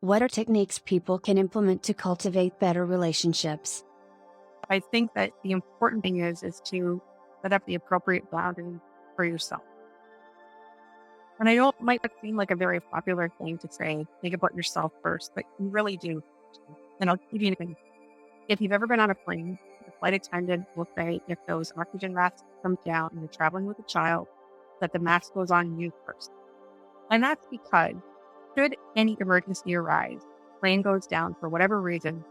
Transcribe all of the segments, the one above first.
What are techniques people can implement to cultivate better relationships? I think that the important thing is to set up the appropriate boundaries for yourself. And I know it might not seem like a very popular thing to say, think about yourself first, but you really do. And I'll give you an example. If you've ever been on a plane, the flight attendant will say if those oxygen masks come down and you're traveling with a child, that the mask goes on you first. And that's because should any emergency arise, plane goes down for whatever reason,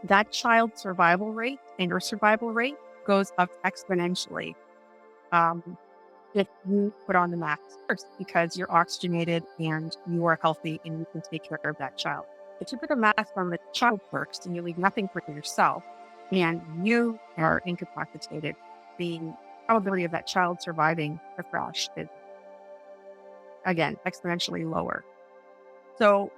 that child's survival rate and your survival rate goes up exponentially um, if you put on the mask first because you're oxygenated and you are healthy and you can take care of that child. If you put a mask on the child first and you leave nothing for yourself and you are incapacitated, the probability of that child surviving the crash is, again, exponentially lower. So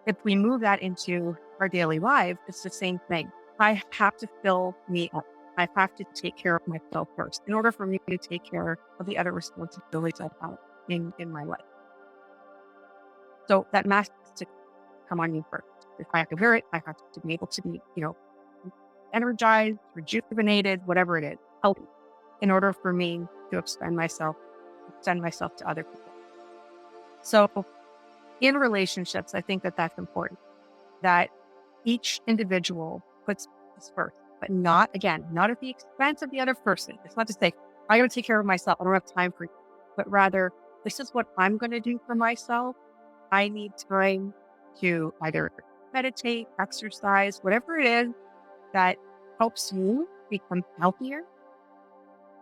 if we move that into our daily life, it's the same thing. I have to fill me up. I have to take care of myself first in order for me to take care of the other responsibilities I have in my life. So that mask has to come on you first. If I have to wear it, I have to be able to be, energized, rejuvenated, whatever it is, healthy, in order for me to extend myself to other people. So in relationships, I think that that's important. That each individual puts this first, but not at the expense of the other person. It's not to say, I got to take care of myself. I don't have time for you, but rather, this is what I'm going to do for myself. I need time to either meditate, exercise, whatever it is that helps you become healthier,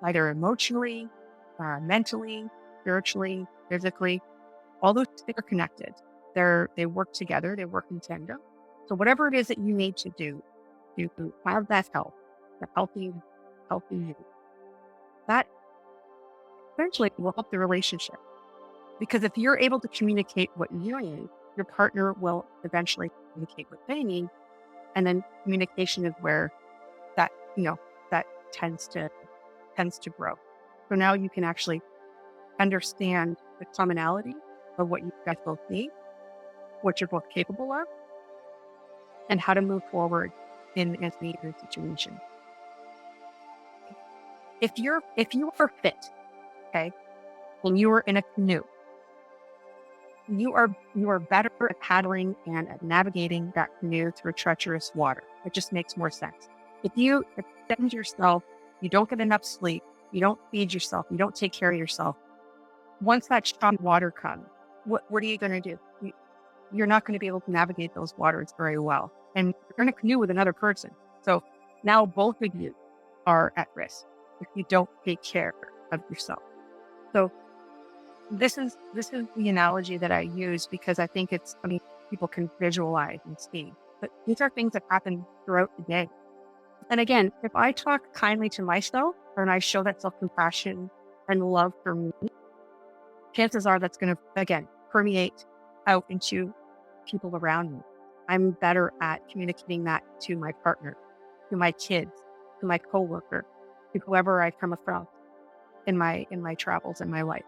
either emotionally, mentally, spiritually, physically. All those things are connected. They work together. They work in tandem. So whatever it is that you need to do to have that health, the healthy you, that eventually will help the relationship. Because if you're able to communicate what you need, your partner will eventually communicate what they need. And then communication is where that, that tends to grow. So now you can actually understand the commonality of what you guys both need, what you're both capable of, and how to move forward in any given situation. If you are fit, okay, and you are in a canoe, you are better at paddling and at navigating that canoe through treacherous water. It just makes more sense. If you extend yourself, you don't get enough sleep, you don't feed yourself, you don't take care of yourself. Once that choppy water comes, what are you going to do? You're not going to be able to navigate those waters very well. And you're in a canoe with another person. So now both of you are at risk if you don't take care of yourself. So this is the analogy that I use because I think people can visualize and see. But these are things that happen throughout the day. And again, if I talk kindly to myself and I show that self-compassion and love for me, chances are that's going to, again, permeate out into people around me. I'm better at communicating that to my partner, to my kids, to my coworker, to whoever I come across in my travels in my life.